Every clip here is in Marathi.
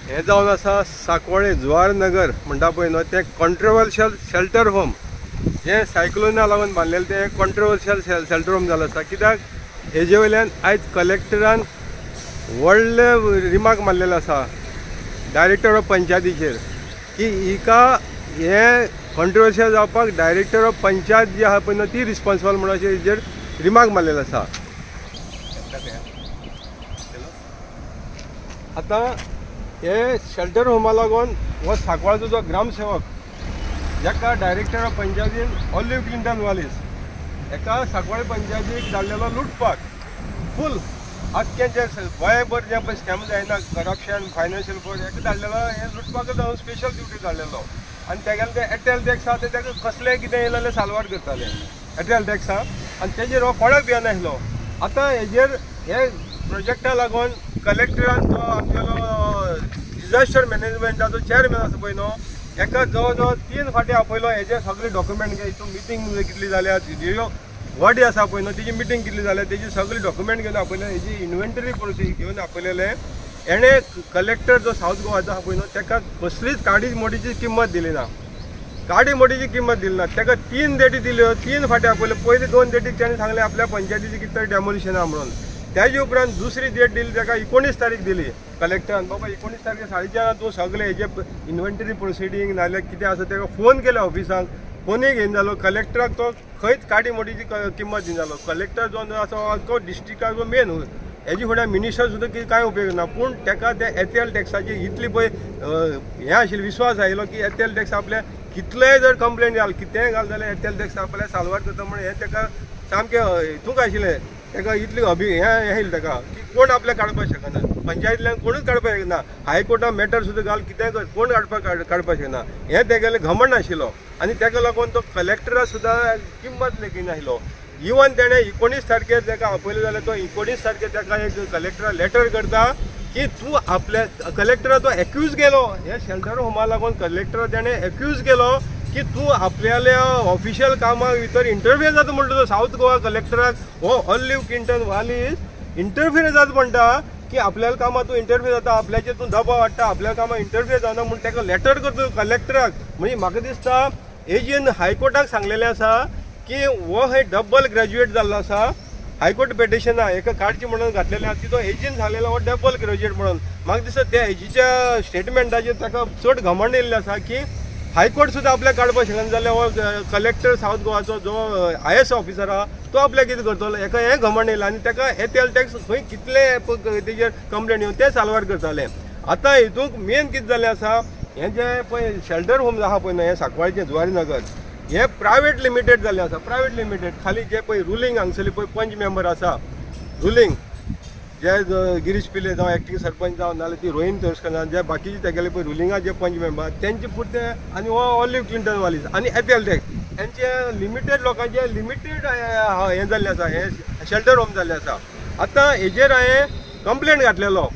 हे जावन आसा सांकवाळे जुवार नगर म्हणटा पळय न्हू तें कॉन्ट्रोवर्शियल शेल्टर होम जे सायक्लोना लागून बांदलेलें तें कॉन्ट्रोवर्शियल शेल्टर होम जालें आसा। कित्याक हेजे वयल्यान आयज कलेक्टरान व्हडले रिमार्क मारलेलो आसा डायरेक्टर ऑफ पंचायतीचेर की हिका हे कॉन्ट्रोवर्शियल जावपाक डायरेक्टर ऑफ पंचायत जी आहा पळय न्हू ती रिस्पॉन्सिबल म्हणून अशें हेजेर रिमार्क मारलेलो आसा। आतां हे शेल्टर होमा लागून हो सांकवाळचो जो ग्रामसेवक जाका डायरेक्टर ऑफ पंचायतीन ऑलिव्ह क्लिंटन वालीस एका सांकवाळे पंचायतीक धाडलेलो लुटपाक फूल आख्खें जे गोंयभर जे पळय स्कॅम जायना करप्शन फायनान्शियल फ्रॉड हेका धाडलेलो हे लुटपाक जावन स्पेशल ड्युटी धाडलेलो आनी तेगेले ते एटेल टॅक्स आहा ते तेका कसलेंय कितें येयलें जाल्यार साल्वार करताले एटेल टॅक्स आहा आनी तेजेर हो कोणाक भियेनासलो। आतां हेजेर हे प्रोजेक्टा लागून कलेक्टरान जो आमगेलो डिजास्टर मॅनेजमेंटाचो चेअरमॅन आसा पळय न्हू एका जवळ जवळ 3 फावटी आपयलो हेजे सगळे डॉक्युमेंट घे हितून मिटींग कितली जाल्या व्हिडिओ वॉडी आसा पळय न्हू तेजी मिटींग कितली जाल्या तेजी सगळे डॉक्युमेंट घेवन आपयले हेजी इन्व्हेंटरी पळोवची घेवन आपयलेले। एणे कलेक्टर जो साऊथ गोवाचो आहा पळय न्हू तेका कसलीच काडी मोडीची किंमत दिली ना काडी मोडीची किंमत दिली ना तेका 3 डेटी दिल्यो 3 फावटी आपयले पयली 2 डेटीक ताणें सांगलें आपल्या पंचायतीची कितें तरी डेमोलिशन आहा म्हणून त्याचे उपरांत दुसरी डेट दिली ताका 19 तारीख दिली कलेक्टरान बाबा 19 तारखे 4:30 तूं सगळे हेजे इन्व्हेंटरी प्रोसिडींग नाल्यार कितें आसा तेका फोन केलो ऑफिसाक फोनूय घेवन जालो कलेक्टराक तो खंयच काडी मोडीची किंमत दिना जालो। कलेक्टर जो आसा तो डिस्ट्रिक्टाचो मेन हेजी फुड्यान मिनिस्टर सुद्दां कांय उपयोग ना पूण तेका त्या एथेल टॅक्साची इतली पळय हें आशिल्ली विश्वास आयलो की एथेल टॅक्स आपल्या कितलेय जर कंप्लेंट घाल कितेंय घाल जाल्यार एथेल टॅक्स आपल्या साल्वार करता म्हणून हें तेका सामकें हितूंक आशिल्लें तेका इतली हें येयलें तेका की कोण आपल्याक काडपाक शकना पंचायतींतल्यान कोणूच काडपाक शकना हायकोर्टान मॅटर सुद्दां घाल कितेंय कर कोण काडपाक शकना हें तेगेलें घमंड आशिल्लो आनी तेका लागून तो कलेक्टराक सुद्दां किंमत लेगीन आशिल्लो। इवन तेणें 19 तारखेर तेका आपयलें जाल्यार तो 19 तारखेर तेका एक कलेक्टराक लेटर करता की तूं आपल्या कलेक्टरा तो एक्यूज केलो हे शेल्टर होमा लागून कलेक्टरा तेणें एक्यूज केलो की तूं आपल्याल्या ऑफिशियल कामाक भितर इंटरफियर जाता म्हणटा तो साऊथ गोवा कलेक्टराक हो ऑलिव्ह क्लिंटन वालीस इंटरफियर जाता म्हणटा की आपल्याला कामां तूं इंटरफियर जाता आपल्याचेर तूं दबाव हाडटा आपल्या कामां इंटरफियर जावना म्हणून तेका लेटर करता कलेक्टराक। म्हणजे म्हाका दिसता हेजेन हायकोर्टाक सांगलेलें आसा की हो हे डबल ग्रॅज्युएट जाल्लो आसा हायकोर्ट पेटिशना एका काडची म्हणून घातलेलें आसा की तो एजीन सांगलेलो हो डबल ग्रॅज्युएट म्हणून म्हाका दिसता त्या एजीच्या स्टेटमेंटाचेर ताका चड घमंड येयल्लें आसा की हायकोर्ट सुद्दां आपल्याक काडपाक शकना जाल्यार हो कलेक्टर साऊथ गोवाचो जो IS ऑफिसर आहा तो आपल्याक कितें करतलो हेका हें घमंड येयलां आनी तेका एथेल टॅक्स खंय कितले तेजेर कंप्लेंट येवन ते साल्वार करताले। आतां हितूंक मेन कितें जालें आसा हें जें पळय शेल्टर होम आहा पळय न्हू हें सांकवाळचें जुवारी नगर हे प्रायवेट लिमिटेड जाल्लें आसा प्रायवेट लिमिटेड खाली जे पळय रुलींग हांगसरली पळय पंच मेंबर आसा रुलींग जे गिरीश पिले जावं एक्टींग सरपंच जावं नाल्यार ती रोहीन तोरस्कर जावं जे बाकीचे तेगेले पळय रुलिंगा जे पंच मेंबर तेंचे पुरते आनी हो ऑलिव्ह क्लिंटन वालीस आनी एथेल टॅक्स हेंचे लिमिटेड लोकांचे लिमिटेड हें जाल्लें आसा हें शेल्टर होम जाल्लें आसा। आतां हेजेर हांवें कंप्लेंट घातलेलो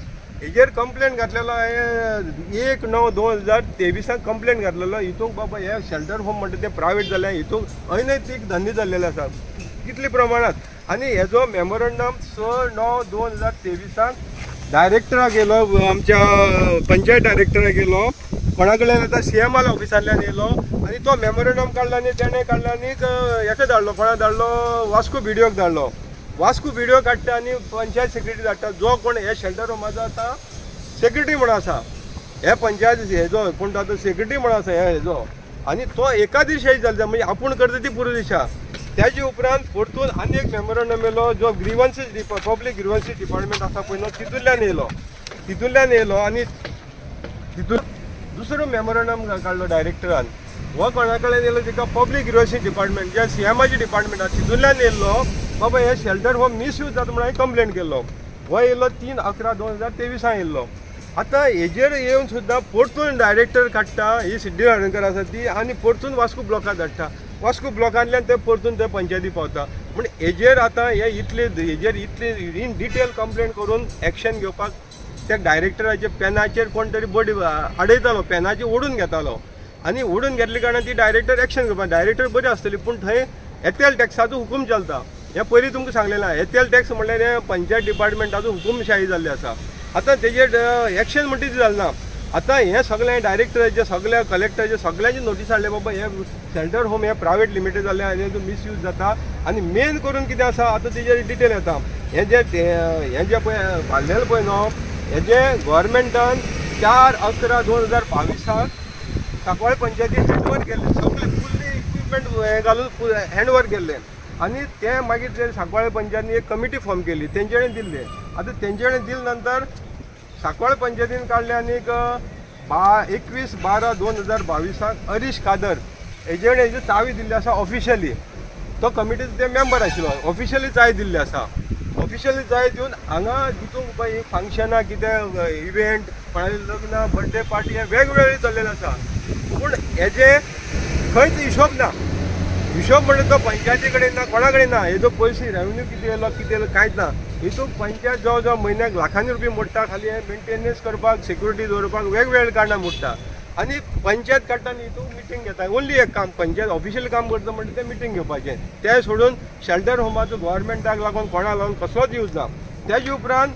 हांवें 1/9/2023 कंप्लेंट घातलेलो हितूंक बाबा हे शेल्टर होम म्हणटा ते प्रायवेट जाल्लें हितूंक अनैतीक धंदे जाल्लेले आसा कितले प्रमाणात आनी हेजो मेमोरंडम 6/9/2023 डायरेक्टराक गेलो आमच्या पंचायत डायरेक्टराक गेलो कोणा कडल्यान आतां CML ऑफिसांतल्यान येयलो आनी तो मेमोरंडम काडला आनी तेणें काडला आनी हेका धाडलो कोणाक धाडलो वास्को BDOक धाडलो वास्को BDO काडटा आनी पंचायत सेक्रेटरी धाडटा जो कोण हे शेल्टर होमाचो आतां सेक्रेटरी म्हणून आसा हे पंचायत हेजो पूण तो आतां सेक्रेटरी म्हणून आसा हेजो आनी तो एका दिशा जाल्लो म्हणजे आपूण करता ती पुरो दिशा। त्याचे उपरांत परतून आनी एक मेमोरंडम येयलो जो ग्रीवन्सीस पब्लीक ग्रीवन्सीस डिपार्टमेंट आसा पळय न्हू तितूंतल्यान येयलो आनी तितून दुसरो मेमोरंडम काडलो डायरेक्टरान हो कोणा कडेन येयलो जेका पब्लीक ग्रीवन्सीस डिपार्टमेंट जे CMची डिपार्टमेंट आसा तितूंतल्यान येयलो बाबा हे शेल्टर होम मिसयूज जाता म्हणून हांवें कंप्लेंट केलो हो येयलो 3/11/2023 येयलो। आतां हेजेर येवन सुद्दां परतून डायरेक्टर काडटा ही सिद्धी नारायणकर आसा ती आनी परतून वास्को ब्लॉकाक धाडटा वास्को ब्लॉकांतल्यान ते परतून ते पंचायती पावता म्हण हेजेर आतां हे हेजेर इतली इन डिटेल कंप्लेंट करून एक्शन घेवपाक त्या डायरेक्टराचे पेनाचेर कोण तरी बडी आडयतालो पेनाचेर ओडून घेतालो आनी ओडून घेतले कारणान ती डायरेक्टर एक्शन घेवपाक डायरेक्टर बरी आसतली पूण थंय एथेल टॅक्साचो हुकूम चलता हे पयलीं तुमकां सांगलेलें आहा एथेल टॅक्स म्हणल्यार हे पंचायत डिपार्टमेंटाचो हुकूमशाही जाल्ली आसा। आतां तेजेर एक्शन म्हणटा ती जालना आता हे सगळे डायरेक्टराचे सगळ्या कलेक्टराचे सगळ्यांची नोटीस हाडले बाबा हे शेल्टर होम हे प्रायवेट लिमिटेड जाले आनी हेजो मिसयूज जाता आनी मेन करून कितें आसा आतां तेजेर डिटेल येता हे जे पळय बांदलेलें पळय न्हू हेजे गव्हर्मेंटान 4/11/2022 सांकवाळे पंचायतीन हँडओव्हर केल्ले सगळे फुल्ली इक्विपमेंट हे घालून हँडओव्हर केल्ले आनी ते मागीर ते सांकवाळे पंचायतीन एक कमिटी फॉर्म केली तेंचे दिल्ले आतां तेंचे दिले नंतर सांकवाळे पंचायतीन काढले आनीक 21/12/2022 हरीश कादर हेजे चावी दिल्ली आसा ऑफिशियली तो कमिटीचो ते मेंबर आशिल्लो ऑफिशियली चाय दिल्ली आसा ऑफिशियली चाय दिवन हांगा जितून पळय फंक्शनां कितें इव्हेंट कोणाली लग्न बर्थडे पार्टी हे वेगवेगळे चल्लेले आसा पूण हेजे खंयच हिशोब ना हिशोब म्हणजे तो पंचायती कडेन ना कोणा कडेन ना हेजो पयशे रेव्हेन्यू कितें येयलो कितें येयलो कांयच ना हितून पंचायत जवळ जवळ म्हयन्याक लाखांनी रुपया मोडटा खाली हे मेंटेनन्स करपाक सिक्युरिटी दवरपाक वेगवेगळे कारणां मोडटा आनी पंचायत काडटाना हितून मिटींग घेता ओन्ली एक काम पंचायत ऑफिशियल काम करता म्हणजे ते मिटींग घेवपाचें ते सोडून शेल्टर होमाचो गव्हर्मेंटाक लागून कोणा लागून कसलोच यूज ना तेजे उपरांत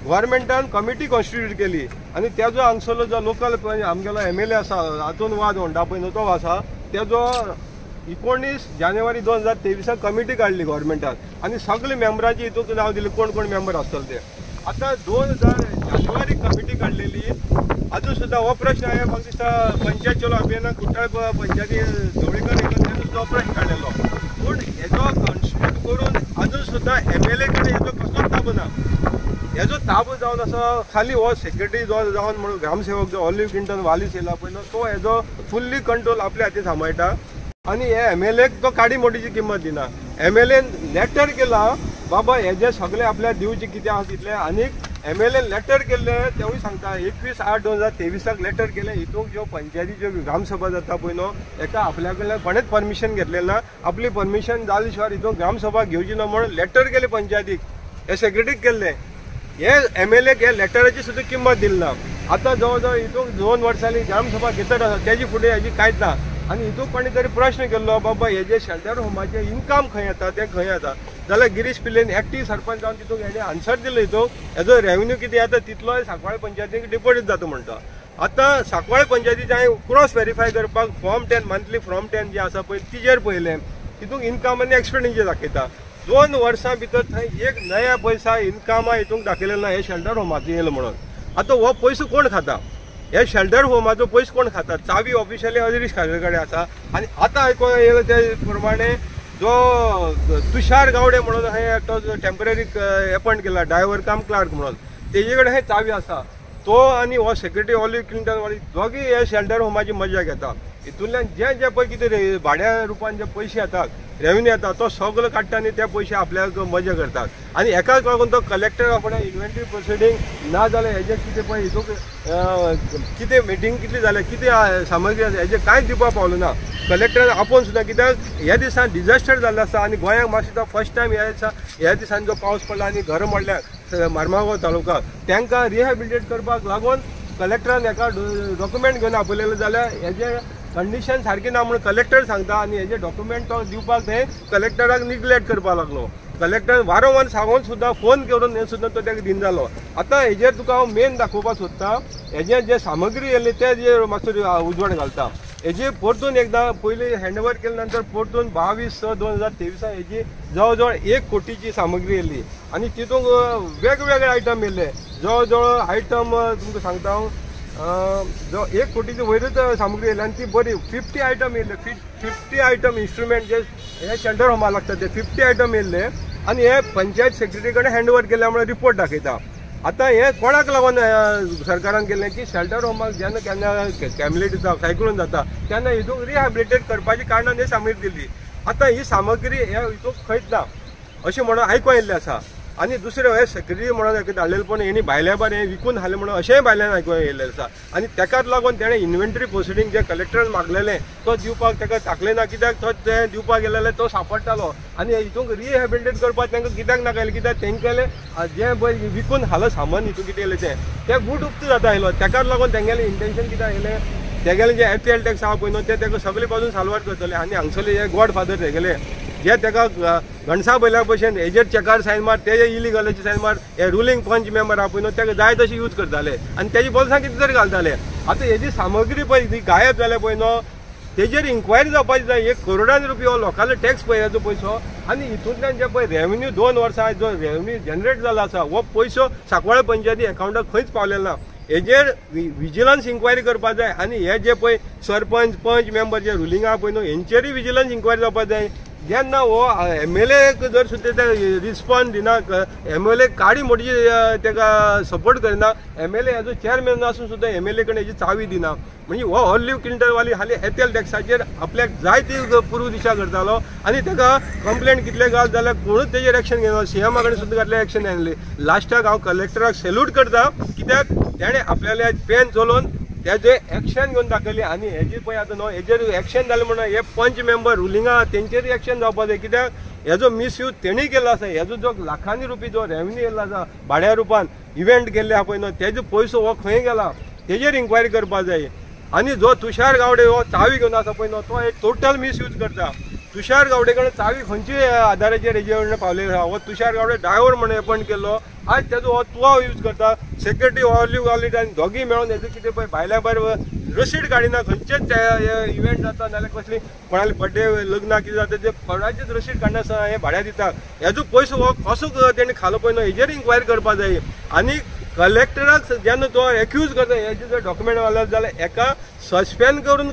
गव्हर्मेंटान कमिटी कॉन्स्टिट्यूट केली आनी तेजो हांगसरलो जो लोकल आमगेलो MLA आसा हातून वाद होंडा पळय न्हू तो आसा तेजो 19 जानेवारी 2023 कमिटी काडली गव्हर्मेंटान आनी सगळे मेंबरांची हितून नांव दिलें कोण कोण मेंबर आसतले ते आतां 2000 जानेवारी कमिटी काडलेली अजून सुद्दां हो प्रश्न आहे म्हाका दिसता पंचायत चलो अभियानाक कुट्टाळ पंचायती जवळीकर तेणें सुद्दां प्रश्न काडलेलो पूण हेजो कॉन्स्टिट्यूट करून अजून सुद्दां MLA कडेन हेजो कसलोच ताबो ना हेजो ताबो जावन आसा खाली हो सेक्रेटरी जो जावन म्हणून ग्रामसेवक जो ऑलिव्ह किंटन वालीस येयला पळय न्हू तो हेजो फुल्ली कंट्रोल आपल्या हातीन सांबाळटा आनी हे MLAक तो काडी मोडीची किंमत दिना MLA लेटर केला बाबा हेजे सगळे आपल्या दिवचे कितें आसा तितले आनीक MLA लेटर केल्ले तेवूय सांगता 21/8/2023 लेटर केले हितून ज्यो पंचायती ज्यो ग्रामसभा जाता पळय न्हू एका आपल्या कडल्यान कोणेच परमिशन घेतलेलें ना आपली परमिशन जाले शिवाय हितून ग्रामसभा घेवची ना म्हणून लेटर केले पंचायतीक हे सेक्रेटरीक केल्ले हे MLAक हे लेटराची सुद्दां किंमत दिली ना आतां जवळ जवळ हितून 2 वर्सांनी ग्रामसभा घेतत आसा तेजी फुडें हेजी कांयच ना आनी हितून कोणी तरी प्रश्न केल्लो बाबा हेजे शेल्टर होमाचे इनकम खंय येता तें खंय येता जाल्यार गिरीश पिल्लेन एक्टीव सरपंच जावन तितून हेणे आन्सर दिलो हितून हेजो रेव्हेन्यू कितें येता तितलोय सांकवाळे पंचायतीक डिपॉझीट जाता म्हणटा आतां सांकवाळे पंचायतीचे हांवें क्रॉस व्हेरीफाय करपाक फॉर्म 10 मंथली फॉर्म 10 जे आसा पळय तिचेर पळयलें तितून इनकम आनी एक्सपेंडिचर दाखयता 2 वर्सां भितर थंय एक नया पैसा इनकमा हितून दाखयलेलो ना हे शेल्टर होमाचो येयलो म्हणून आतां हो पयसो कोण खाता हे शेल्टर होमाचो पयसो कोण खाता चावी ऑफिशियली हरीश कादर कडेन आसा आनी आतां आयकूंक येयलो ते प्रमाणे जो तुषार गावडे म्हणून हे तो टेम्पररी अपॉइंट केला ड्रायव्हर कम क्लार्क म्हणून तेजे कडेन हे चावी आसा तो आनी हो सेक्रेटरी ऑलिव्ह किंटन वाली दोगी हे शेल्टर होमाची मजा घेता हितूंतल्यान जे पळय कितें भाड्या रुपान जे पयशे येतात रेव्हेन्यू येता तो सगळो काडटा आनी ते पयशे आपल्याक मजा करतात आनी हेकाच लागून तो कलेक्टर आपणें इन्व्हेंटरी प्रोसिडींग ना जाल्यार हेजे कितें पळय हितून कितें मिटींग कितली जाल्या कितें सामग्री आसा हेजे कांयच दिवपाक पावलो ना कलेक्टरान आपोवन सुद्दां कित्याक ह्या दिसान डिझास्टर जाल्लो आसा आनी गोंयांक मातशें फर्स्ट टायम ह्या दिसान जो पावस पडला आनी घर मोडल्यात मार्मागांव तालुका तांकां रिहॅबिलिटेट करपाक लागून कलेक्टरान हेका डॉक्युमेंट घेवन आपयलेलो जाल्यार हेजे कंडिशन सारकी ना म्हणून कलेक्टर सांगता आनी हेजे डॉक्युमेंट तो दिवपाक थंय कलेक्टराक निग्लेक्ट करपाक लागलो कलेक्टर वारंवार सांगून सुद्दां फोन करून हे सुद्दां तो ताका दिन जालो आतां हेजेर तुका हांव मेन दाखोवपाक सोदता हेजे जे सामग्री येयली ते जे मातसो उजवाड घालता हेजी परतून एकदां पयलीं हँडओव्हर केले नंतर परतून 22/6/2023 हेजी जवळ जवळ 1 कोटीची सामग्री येयली आनी तितूंत वेगवेगळे आयटम येयले जवळ जवळ आयटम तुमकां सांगता हांव जो 1 कोटीची वयरूच सामग्री येयली आनी ती बरी 50 आयटम येयले 50 आयटम इन्स्ट्रुमेंट जे हे शेल्टर होमा लागता ते 50 आयटम येयले आनी हे पंचायत सेक्रेटरी कडेन हँडओव्हर केल्या मुळे रिपोर्ट दाखयता आतां हे कोणाक लागून सरकारान केलें की शेल्टर होमाक जेन्ना केन्ना कॅमिलिटी जाता सायक्लोन जाता तेन्ना हितून रिहॅबिलिटेट करपाची कारणान ही सामग्री दिली आतां ही सामग्री हे हितून खंयच ना अशें म्हणून आयकूं येयल्लें आसा आनी दुसरें हे सेक्रेटरी म्हणून एक धाडलेलें पण हेणी भायल्या बार हें विकून हालें म्हणून अशेंय भायल्यान आयकूं येयल्लें आसा आनी तेकाच लागून तेणें इन्व्हेंटरी प्रोसिडींग जे कलेक्टरान मागलेलें तो दिवपाक तेका ताकलें ना कित्याक तो तें दिवपाक गेलेले तो सांपडटालो आनी हितून रिहॅबिलिटेट करपाक तांकां कित्याक नाकायलें कित्याक तेंगेलें जें पळय विकून हालो सामान हितून कितें येयलें तें गूट उक्त जाता आयलो तेकाच लागून तेंगेलें इंटेंशन कित्याक येयलें तेगेलें जे एपीएल टॅक्स आहा पळय न्हू ते तेका सगळे बाजून साल्वार करतले आनी हांगसरले हे गॉड फादर तेगेले जे तेका गणसा बैल्या भशेन हेजेर चेकार सायन मार तेजे इलिगलाची सायन मार हे रुलींग पंच मेंबर आहा पळय न्हू तेका जाय तशी यूज करताले आनी तेजी बॉल्सां कितें तरी घालताले आतां हेजी सामग्री पळय ती गायब जाल्या पळय न्हू, तेजेर इन्क्वायरी जावपाची जाय. 1 करोडान रुपया हो लोकांचो टॅक्स पयल्याचो पयसो, आनी हितूंतल्यान जे पळय रेव्हेन्यू 2 वर्सां जो रेव्हेन्यू जनरेट जाला आसा हो पयसो सांकवाळे पंचायती अकाउंटाक खंयच पावलेलो ना. हेजेर विजिलन्स इन्क्वायरी करपाक जाय. आनी हे जे पळय सरपंच पंच मेंबर जे रुलींग आहा पळय न्हू, हेंचेरूय विजिलन्स इन्क्वायरी जावपाक जाय. जेन्ना हो MLA जर सुद्दां ते रिस्पॉन्स दिना, MLA काडी मोठी ताका सपोर्ट करिना, MLA हेजो चेअरमॅन आसून सुद्दां MLA कडेन हेजी चावी दिना, म्हणजे हो ऑलिव्ह क्लिंटनवाली हाली एथेल टॅक्साचेर आपल्याक जाय ती पूर्व दिशा करतालो. आनी ताका कंप्लेंट कितले घाल जाल्यार कोणूच तेजेर एक्शन घेना. CM कडेन सुद्दां घातले एक्शन घेतली. लास्टाक हांव कलेक्टराक सॅल्यूट करता, कित्याक तेणें आपल्याले पेन चलोवन तेजे एक्शन घेवन दाखयली. आनी हेजी पळय आतां न्हू हेजेर एक्शन जालें म्हणून हे पंच मेंबर रुलींग आहा तेंचेरूय एक्शन जावपाक जाय. कित्याक हेजो मिसयूज तेणी केलो आसा. हेजो जो लाखांनी रुपया जो रेव्हेन्यू येयल्लो आसा भाड्या रुपान इव्हेंट केल्ले आहा पळय न्हू, तेजो पयसो हो खंय गेला तेजेर इन्क्वायरी करपाक जाय. आनी जो तुषार गावडे हो चावी घेवन आसा पळय न्हू, तो एक टोटल मिसयूज करता. तुषार गावडे कडेन चावी खंयची आधाराचेर हेजे कडेन पावलेली आहा. हो तुषार गावडे ड्रायव्हर म्हणून अपॉयंट केल्लो, आज तेजो हो तुवाव यूज करता. सेक्रेटरी ऑलिव्ह क्वालिटी आनी दोगी मेळून हेजो कितें पळय भायल्या भायर रसीद काडिना. खंयचेच इव्हेंट जाता नाल्यार कसली कोणाली बर्थडे लग्न कितें जाता ते कोणाचेच रसीद काडनासतना हे भाड्या दिता. हेजो पयसो हो कसो तेणी खालो पळय न्हू, हेजेर इन्क्वायरी करपाक जाय. आनी कलेक्टराक जेन्ना तो एक्यूज करता हेजे जर डॉक्युमेंट घालत जाल्यार एका सस्पेंड करून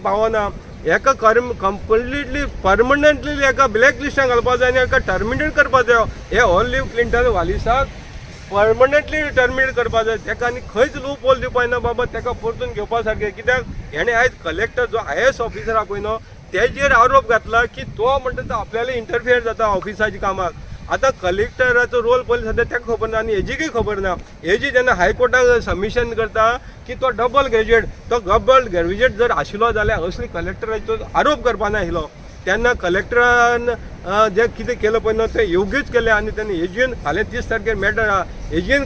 पावना, एका कंप्लिटली परमनंटली एका ब्लॅक लिस्टान घालपाक जाय आनी एका टर्मिनेट करपाक जाय. हे ऑलिव्ह क्लिंटन वालिसाक परमनंटली टर्मिनेट करपाक जाय. ताका आनी खंयच लूप होल दिवपाक ना बाबा, ताका परतून घेवपा सारकें. कित्याक हेणें आयज कलेक्टर जो IAS ऑफिसर आहा पळय न्हू तेजेर आरोप घातला की तो म्हणटा तो आपल्याला इंटरफियर जाता ऑफिसाच्या कामाक. आतां कलेक्टराचो रोल पयलीं सद्या ताका खबर ना आनी हेजीकय खबर ना. हेजी जेन्ना हायकोर्टाक सबमिशन करता की तो डबल ग्रॅज्युएट जर आशिल्लो जाल्यार असली कलेक्टराचो आरोप करपा ना आशिल्लो. तेन्ना कलेक्टरान जे कितें केलं पळय न्हू तें योग्यच केलें. आनी तेन्ना हेजीन फाल्यां 30 तारखेर मॅटर आहा, हेजीन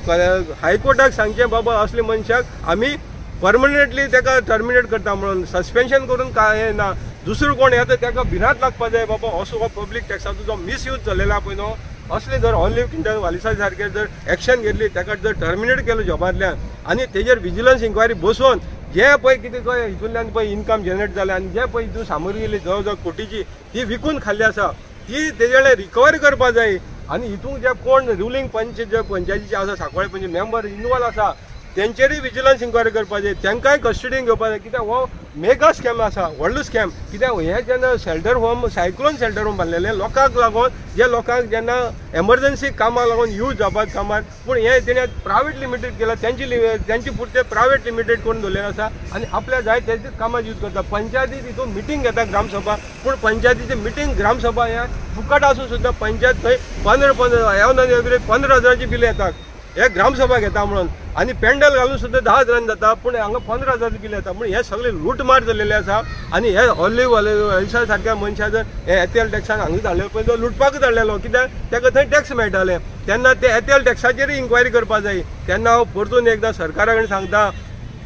हायकोर्टाक सांगचें बाबा असले मनशाक आमी परमनंटली ताका टर्मिनेट करता म्हणून. सस्पेन्शन करून काय ना, दुसरो कोण येता ताका भिरांत लागपा जाय बाबा. असो हो पब्लीक टॅक्साचो जो मिसयूज जाल्लो पळय न्हू, असले जर ऑलिव्ह क्लिंटन वालिसा सारखे जर एक्शन घेतली, ताका जर टर्मिनेट केलो जॉबांतल्यान आनी तेजेर विजिलन्स इन्क्वायरी बसोवन जे पळय कितें पळय हितूंतल्यान पळय इन्कम जनरेट जालें आनी जे पळय हितून सामग्री गेली जवळ जवळ कोटीची ती विकून खाल्ली आसा, ती तेजे कडेन रिकवर करपाक जाय. आनी हितून जे कोण रुलींग पंच जे पंचायतीचे आसा सांकवाळे पंच मेंबर इन्वॉल्व आसा तेंचेरूय विजिलन्स इन्क्वायरी करपाक जाय. तांकांय कस्टडीन घेवपाक जाय. कित्याक हो मेगा स्कॅम आसा, व्हडलो स्कॅम. कित्याक हे जेन्ना shelter home cyclone shelter home बांदलेले लोकांक लागून, जे लोकांक जेन्ना एमर्जन्सी कामाक लागून यूज जावपाक कामार, पूण हे तेणें प्रायवेट लिमिटेड केला. त्यांची पुरते प्रायवेट लिमिटेड करून दवरलेले आसा आनी आपल्या जाय तेच कामाक यूज करता. पंचायती तितून मिटींग घेता ग्रामसभा, पूण पंचायतीची मिटींग ग्रामसभा हे फुकट आसून सुद्दां पंचायत थंय 15,000ची बिल येतात. हे ग्रामसभा घेता म्हणून आनी पेंडल घालून सुद्दां 10,000 जाता, पूण हांगा 15,000 बिल येता. पूण हे सगळे लूटमार जाल्लेले आसा. आनी हे ऑलिव्ह सारक्या मनशा जर हे एथेल टॅक्सान हांगा धाडलेलो पळय तो लुटपाक धाडलेलो, कित्याक ताका थंय टॅक्स मेळटाले. तेन्ना ते एथेल टॅक्साचेरूय इन्क्वायरी करपाक जाय. तेन्ना हांव परतून एकदां सरकारा कडेन सांगता,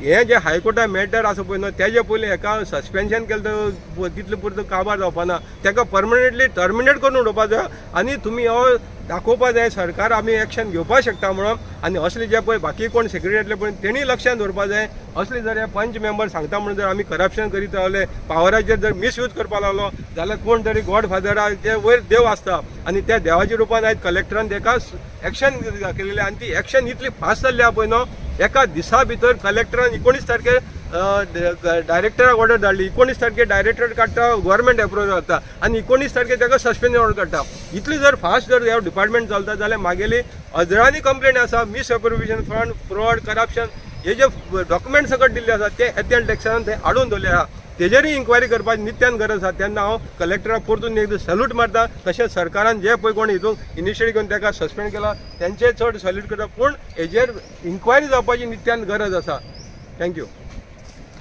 हे जे हायकोर्टान मॅटर आसा पळय न्हू तेजे पयलीं हेका सस्पेन्शन केलें तो तितले पुरतो काबार जावपाना. ताका परमनंटली टर्मिनेट करून उडोवपाक जाय. आनी तुमी हो दाखोवपाक जाय सरकार आमी एक्शन घेवपाक शकता म्हणून. आनी असले जे पळय बाकी कोण सेक्रेटरी येतले पळय तेणी लक्षांत दवरपाक जाय. असले जर हे पंच मेंबर सांगता म्हणून जर आमी करप्शन करीत रावले, पावराचेर जर मिसयूज करपाक लागलो जाल्यार कोण तरी गॉडफादर ते वयर देव आसता आनी त्या देवाच्या रुपान आयज कलेक्टरान ताका एक्शन केलेलें. आनी ती एक्शन इतली फास्ट जाल्ली आहा पळय न्हू, एका दिसा भितर कलेक्टरान 19 तारखेर डायरेक्टराक ऑर्डर धाडली. 19 तारखेर डायरेक्टर काडटा, गव्हर्मेंट एप्रूव्ह जाता आनी 19 तारखेर ताका सस्पेंशन ऑर्डर काडटा. इतली जर फास्ट जर ह्या डिपार्टमेंट चलता जाल्यार मागेली हजारांनी कंप्लेंट आसा मिसअप्रोप्रिएशन फंड, फ्रॉड, करप्शन हे जे डॉक्युमेंट सकट दिल्ले आसा ते एथेल टॅक्सान ते हाडून दवरले आहा. तेजेरूय इन्क्वायरी करपाची नित्यान गरज आसा. तेन्ना हांव कलेक्टराक परतून एकदां सॅल्यूट मारता. तशेंच सरकारान जे पळय कोण हितून इनिशिएटीव घेवन ताका सस्पेंड केला तेंचे चड सॅल्यूट करता. पूण हेजेर इन्क्वायरी जावपाची नित्यान गरज आसा. थँक्यू.